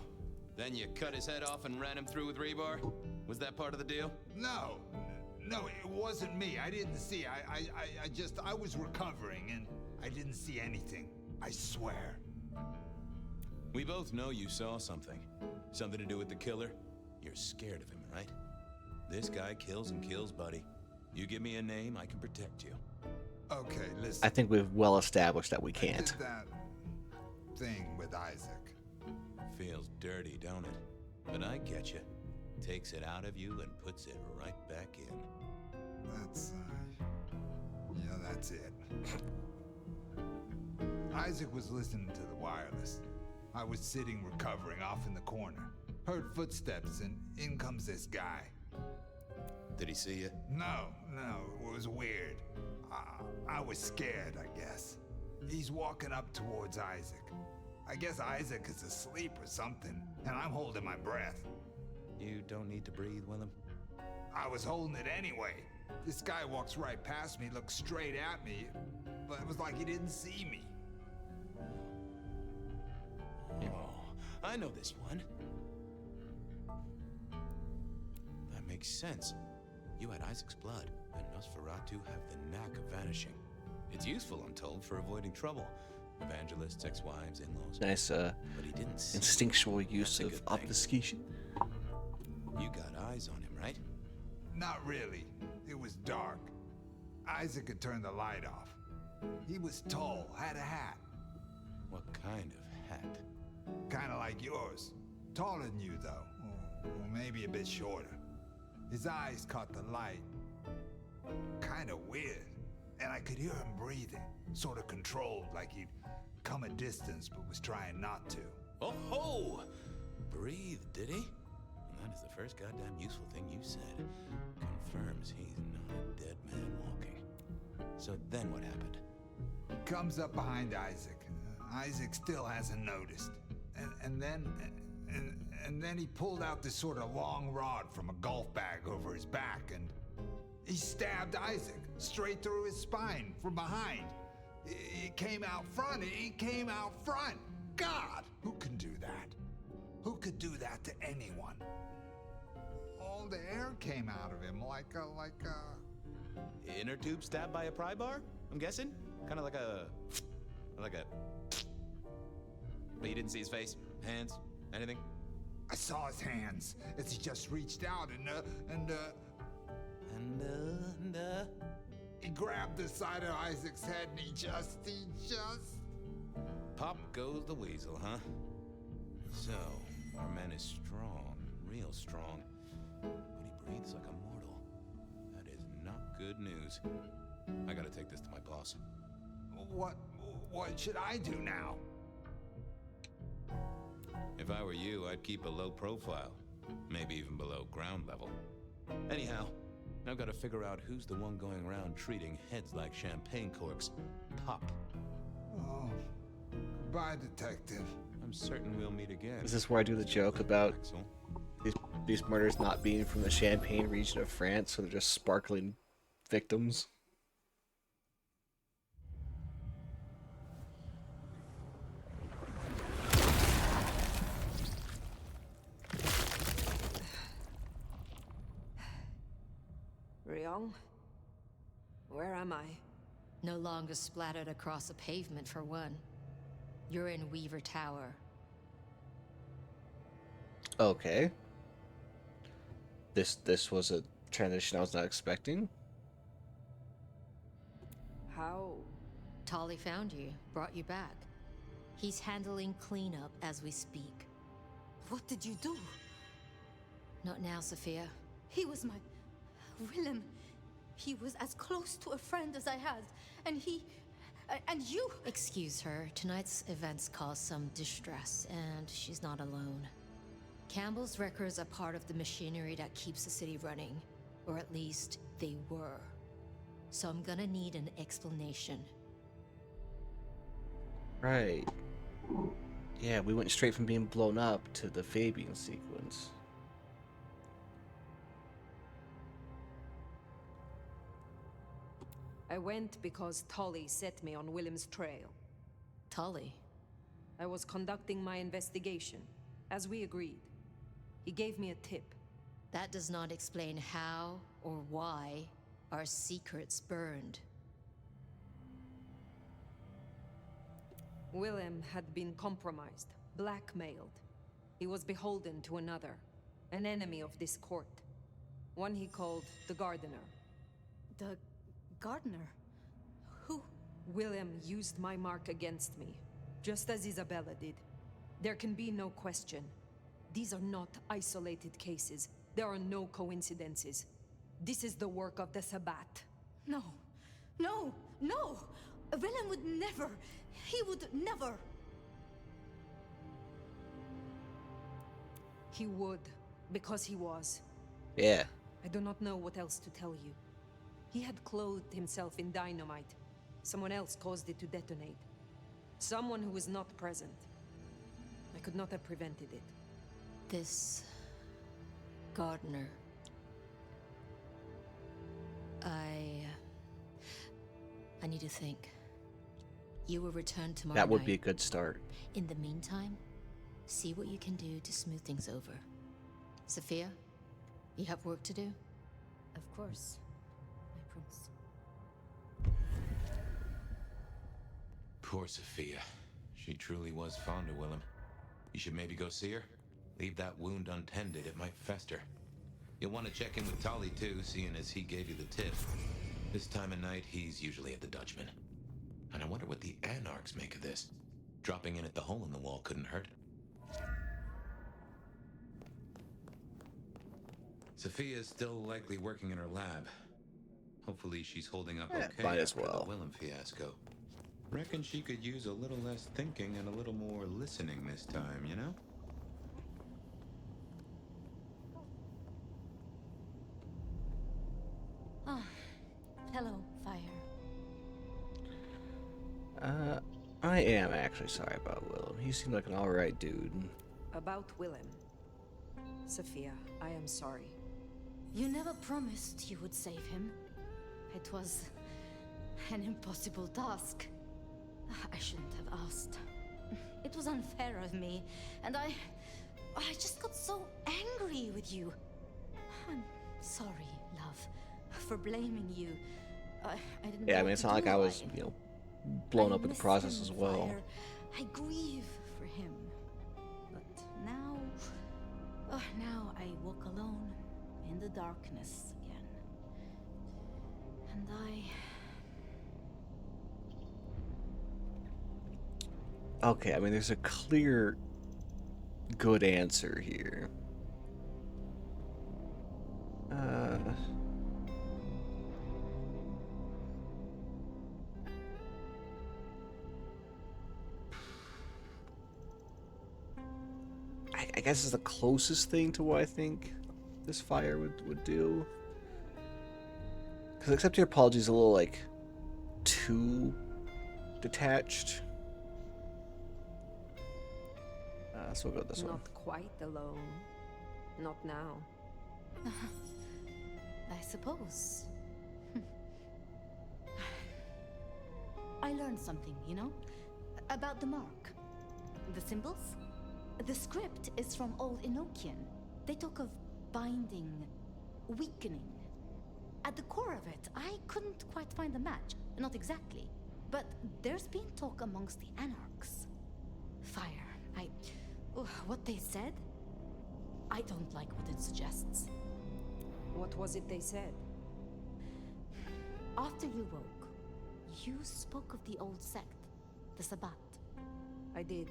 then you cut his head off and ran him through with rebar? Was that part of the deal? No, it wasn't me. I didn't see. I was recovering and I didn't see anything. I swear. We both know you saw something. Something to do with the killer? You're scared of him, right? This guy kills and kills, buddy. You give me a name, I can protect you. Okay, listen. I think we've well established that we I can't. did that thing with Isaac. Feels dirty, don't it? But I get you. Takes it out of you and puts it right back in. That's it. Isaac was listening to the wireless. I was sitting recovering off in the corner. Heard footsteps and in comes this guy. Did he see you? No, it was weird. I was scared, I guess. He's walking up towards Isaac. I guess Isaac is asleep or something, and I'm holding my breath. You don't need to breathe, Willem. I was holding it anyway. This guy walks right past me, looks straight at me, but it was like he didn't see me. Oh, I know this one. That makes sense. You had Isaac's blood, and Nosferatu have the knack of vanishing. It's useful, I'm told, for avoiding trouble. Evangelists, ex-wives, in-laws. Nice, but he didn't see instinctual use of obfuscation. You got eyes on him, right? Not really. It was dark. Isaac had turned the light off. He was tall, had a hat. What kind of hat? Kinda like yours. Taller than you, though. Or maybe a bit shorter. His eyes caught the light. Kinda weird. And I could hear him breathing. Sort of controlled, like he'd come a distance but was trying not to. Oh ho! Breathe, did he? And that is the first goddamn useful thing you said. Confirms he's not a dead man walking. So then what happened? Comes up behind Isaac. Isaac still hasn't noticed. And then he pulled out this sort of long rod from a golf bag over his back, and he stabbed Isaac straight through his spine from behind. It came out front. It came out front. God, who can do that? Who could do that to anyone? All the air came out of him like a Inner tube stabbed by a pry bar? I'm guessing? Kind of like a... But you didn't see his face? Hands? Anything? I saw his hands as he just reached out and he grabbed the side of Isaac's head and he just... Pop goes the weasel, huh? So, our man is strong, real strong. But he breathes like a mortal. That is not good news. I gotta take this to my boss. What should I do now? If I were you, I'd keep a low profile. Maybe even below ground level. Anyhow, I've got to figure out who's the one going around treating heads like champagne corks. Pop. Oh, goodbye, detective. I'm certain we'll meet again. Is this where I do the joke about these murders not being from the Champagne region of France, so they're just sparkling victims? Ryong? Where am I? No longer splattered across a pavement, for one. You're in Weaver Tower. Okay. This was a transition I was not expecting. How? Tolly found you, brought you back. He's handling cleanup as we speak. What did you do? Not now, Sophia. He was my... Willem. He was as close to a friend as I had. And he... and you... Excuse her. Tonight's events caused some distress, and she's not alone. Campbell's records are part of the machinery that keeps the city running. Or at least, they were. So I'm gonna need an explanation. Right. Yeah, we went straight from being blown up to the Fabian sequence. I went because Tolly set me on Willem's trail. Tolly? I was conducting my investigation, as we agreed. He gave me a tip. That does not explain how or why our secrets burned. Willem had been compromised, blackmailed. He was beholden to another, an enemy of this court. One he called the Gardener. The Gardener? Who? Willem used my mark against me, just as Isabella did. There can be no question. These are not isolated cases. There are no coincidences. This is the work of the Sabbat. No, no, no! Willem would never, he would never. He would, because he was. Yeah. I do not know what else to tell you. He had clothed himself in dynamite. Someone else caused it to detonate. Someone who was not present. I could not have prevented it. This gardener. I need to think. You will return tomorrow That would be a night. good start. In the meantime, see what you can do to smooth things over. Sophia, you have work to do? Of course, my prince. Poor Sophia. She truly was fond of Willem. You should maybe go see her. Leave that wound untended, it might fester. You'll want to check in with Tolly too, seeing as he gave you the tip. This time of night, he's usually at the Dutchman. And I wonder what the Anarchs make of this. Dropping in at the hole in the wall couldn't hurt. Sophia's still likely working in her lab. Hopefully she's holding up okay might as after well. the Willem fiasco. Reckon she could use a little less thinking and a little more listening this time, you know? Ah, hello, Fire. I am actually sorry about Willem. He seemed like an alright dude. About Willem. Sophia, I am sorry. You never promised you would save him. It was an impossible task. I shouldn't have asked. It was unfair of me, and I just got so angry with you. I'm sorry, love, for blaming you. I didn't Yeah, know I mean, what it's to not like do. I was, you know, blown up in the miss process him, as well. Fire. I grieve for him. But now, now I walk alone in the darkness again. And Okay, I mean, there's a clear good answer here. I guess it's the closest thing to what I think this fire would do. Because accept your apologies a little, like, too detached. So we'll go with this one. Not quite alone. Not now. I suppose. I learned something, you know? About the mark. The symbols? The script is from Old Enochian. They talk of binding, weakening. At the core of it, I couldn't quite find the match. Not exactly. But there's been talk amongst the Anarchs. Fire. What they said? I don't like what it suggests. What was it they said? After you woke, you spoke of the old sect, the Sabbat. I did.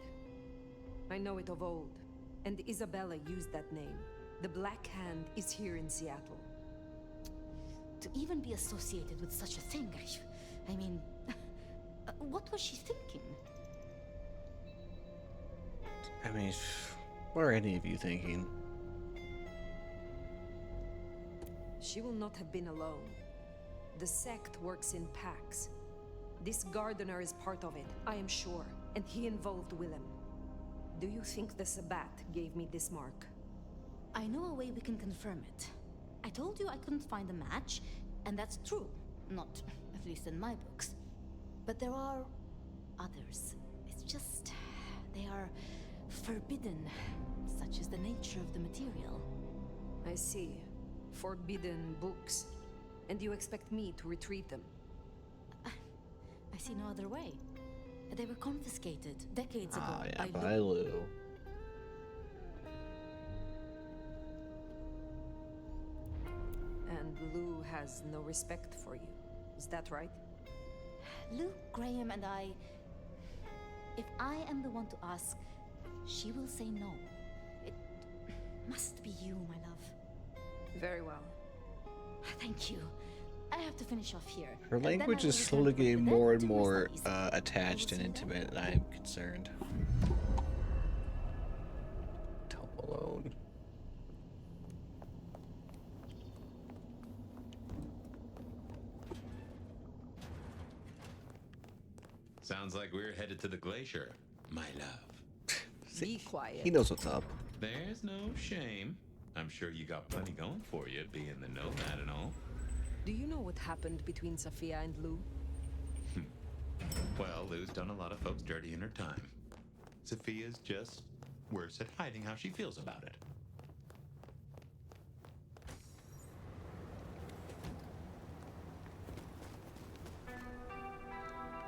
I know it of old, and Isabella used that name. The Black Hand is here in Seattle. To even be associated with such a thing, I mean, what was she thinking? I mean, what are any of you thinking? She will not have been alone. The sect works in packs. This gardener is part of it, I am sure, and he involved Willem. Do you think the Sabbat gave me this mark? I know a way we can confirm it. I told you I couldn't find a match, and that's true. Not, at least in my books. But there are others. It's just, they are forbidden, such is the nature of the material. I see. Forbidden books. And you expect me to retrieve them? I see no other way. They were confiscated decades ago by Lou. And Lou has no respect for you. Is that right? Luke, Graham, and I... If I am the one to ask, she will say no. It must be you, my love. Very well. Thank you. I have to finish off here. Her and then I language will is return slowly to getting Bangladesh more and to my more studies. attached and see you intimate, and I'm concerned. Home Alone. Sounds like we're headed to the glacier, my love. Be quiet. He knows what's up. There's no shame. I'm sure you got plenty going for you, being the nomad and all. Do you know what happened between Sophia and Lou? Well, Lou's done a lot of folks dirty in her time. Sophia's just worse at hiding how she feels about it.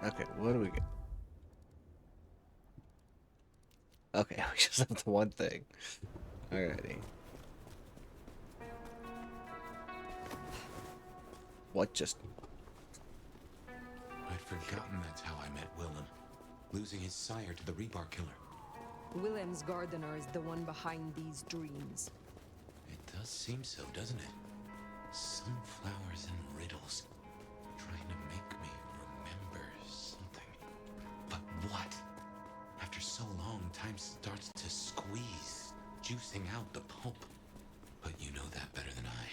Okay, what do we get? Okay, we just have the one thing. Alrighty. What just... I'd forgotten that's how I met Willem. Losing his sire to the rebar killer. Willem's gardener is the one behind these dreams. It does seem so, doesn't it? Sunflowers and riddles. Trying to make me remember something. But what? After so long, time starts to squeeze, juicing out the pulp. But you know that better than I.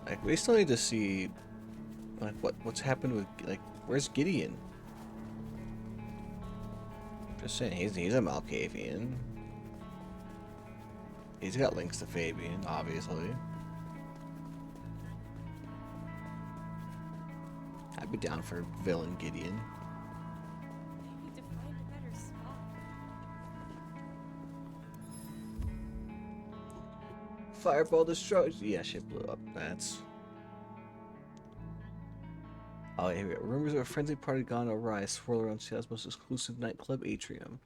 Like, we still need to see... Like, what's happened with... Like, where's Gideon? Just saying, he's a Malkavian. He's got links to Fabian, obviously. I'd be down for villain Gideon. I need to find a better spot. Fireball destroys. Yeah, shit blew up. That's. Oh, yeah, here we go. Rumors of a frenzy party gone awry swirl around Seattle's most exclusive nightclub, Atrium.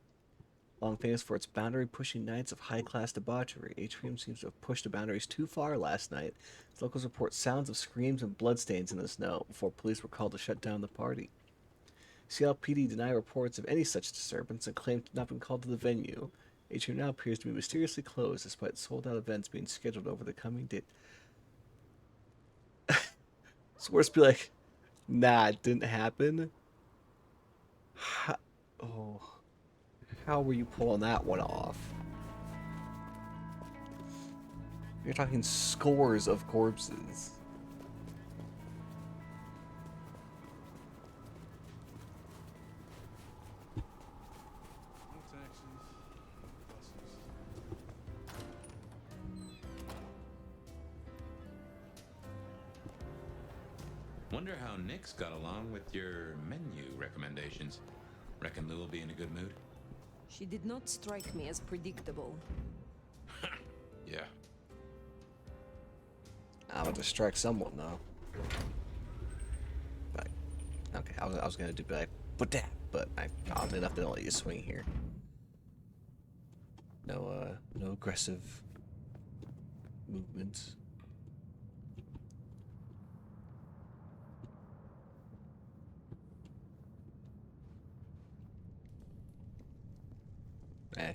Long famous for its boundary-pushing nights of high-class debauchery, Atrium seems to have pushed the boundaries too far last night, as locals report sounds of screams and bloodstains in the snow before police were called to shut down the party. Seattle PD deny reports of any such disturbance and claim to have not been called to the venue. Atrium now appears to be mysteriously closed despite sold-out events being scheduled over the coming date. It's worse to be like, nah, it didn't happen. How were you pulling that one off? You're talking scores of corpses. Wonder how Nick's got along with your menu recommendations. Reckon Lou will be in a good mood? She did not strike me as predictable. Yeah. I would distract someone though. But okay, I was gonna do like but oddly enough they don't let you swing here. No aggressive movements. Eh.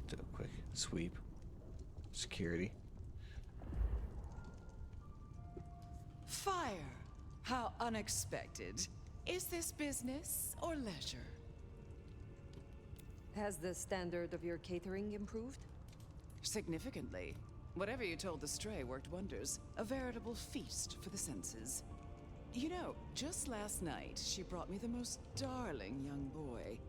Do a quick sweep. Security. Fire! How unexpected. Is this business or leisure? Has the standard of your catering improved? Significantly. Whatever you told the stray worked wonders. A veritable feast for the senses. You know, just last night, she brought me the most darling young boy.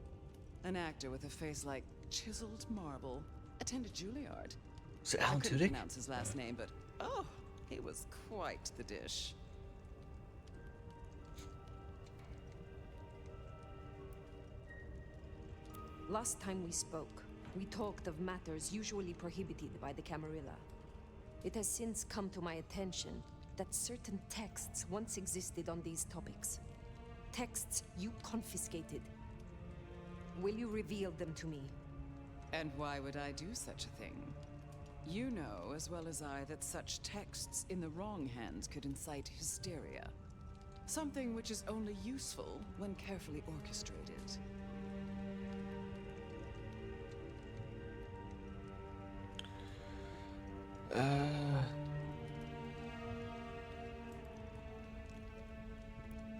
An actor with a face like chiseled marble. Attended Juilliard. Is it Alan I couldn't Tudyk? pronounce his last name, but oh, he was quite the dish. Last time we spoke, we talked of matters usually prohibited by the Camarilla. It has since come to my attention that certain texts once existed on these topics. Texts you confiscated. Will you reveal them to me? And why would I do such a thing? You know as well as I that such texts in the wrong hands could incite hysteria. Something which is only useful when carefully orchestrated.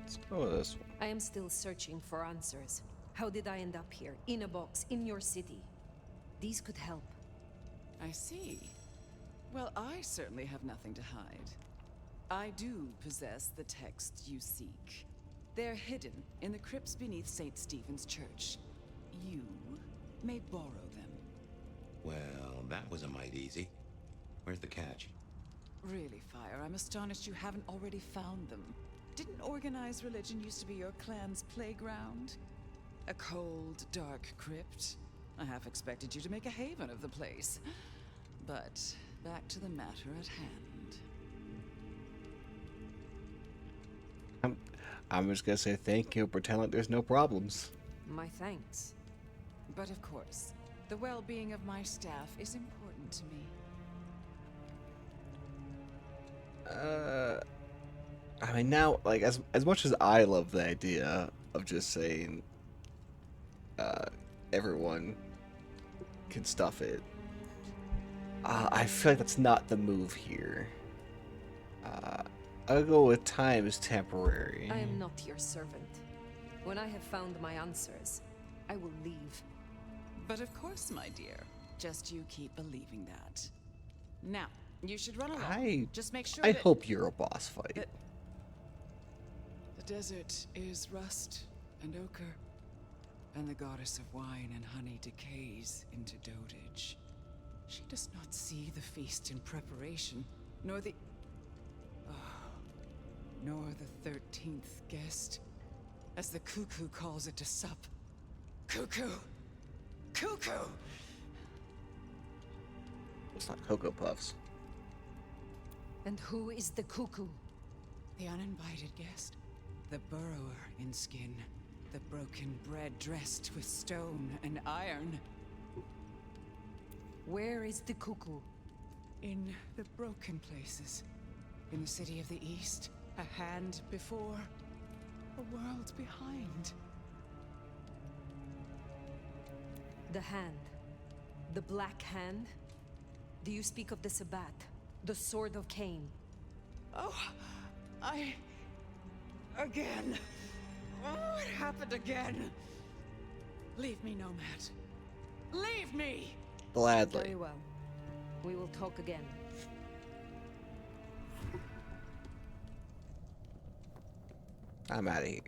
Let's go with this one. I am still searching for answers. How did I end up here, in a box, in your city? These could help. I see. Well, I certainly have nothing to hide. I do possess the texts you seek. They're hidden in the crypts beneath St. Stephen's Church. You may borrow them. Well, that was a mite easy. Where's the catch? Really, Fire, I'm astonished you haven't already found them. Didn't organized religion used to be your clan's playground? A cold, dark crypt? I half expected you to make a haven of the place. But back to the matter at hand. I'm just gonna say thank you, pretend like there's no problems. My thanks. But of course, the well-being of my staff is important to me. I mean, now, like, as much as I love the idea of just saying, everyone can stuff it, I feel like that's not the move here. I'll go with time is temporary. I am not your servant. When I have found my answers, I will leave. But of course, my dear. Just you keep believing that. Now, you should run along. Just make sure I that hope you're a boss fight. the desert is rust and ochre, and the goddess of wine and honey decays into dotage. She does not see the feast in preparation, nor the 13th guest, as the cuckoo calls it to sup. Cuckoo! Cuckoo! It's not Cocoa Puffs. And who is the cuckoo? The uninvited guest. The burrower in skin. The broken bread dressed with stone and iron. Where is the cuckoo? In the broken places. In the city of the East. A hand before. A world behind. The hand. The Black Hand? Do you speak of the Sabbat? The Sword of Cain? Oh, again. Oh, it happened again. Leave me, Nomad. Leave me! Gladly. Very well. We will talk again. I'm out of here.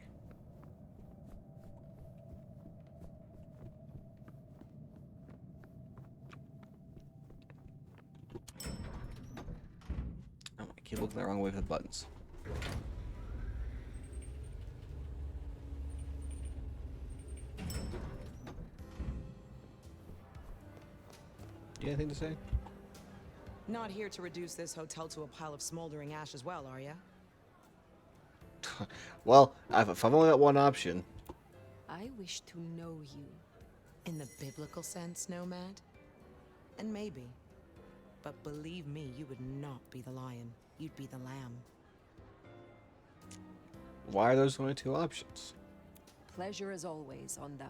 Oh, I keep looking the wrong way for the buttons. You got anything to say? Not here to reduce this hotel to a pile of smoldering ash as well, are ya? Well, if I've only got one option. I wish to know you. In the biblical sense, Nomad? And maybe. But believe me, you would not be the lion. You'd be the lamb. Why are those only two options? Pleasure as always, Onda.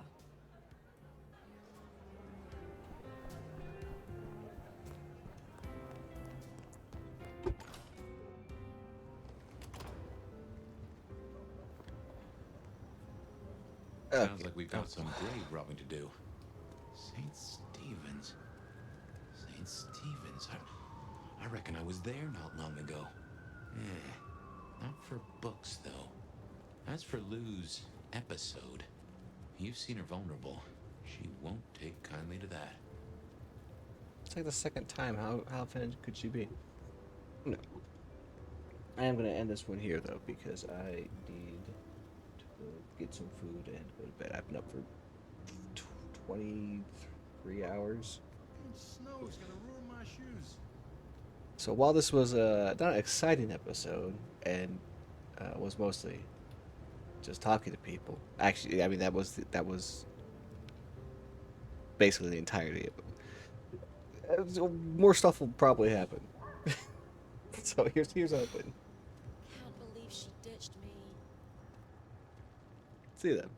Sounds like we've got some grave robbing to do. St. Stephen's. St. Stephen's. I reckon I was there not long ago. Not for books, though. As for Lou's episode, you've seen her vulnerable. She won't take kindly to that. It's like the second time. How offended could she be? No. I am going to end this one here, though, because I need to get some food and go to bed. I've been up for 23 hours. Snow is gonna ruin my shoes. So while this was not an exciting episode and was mostly just talking to people, actually, I mean that was basically the entirety of it. More stuff will probably happen. So here's hoping. Can't believe she ditched me. See you then.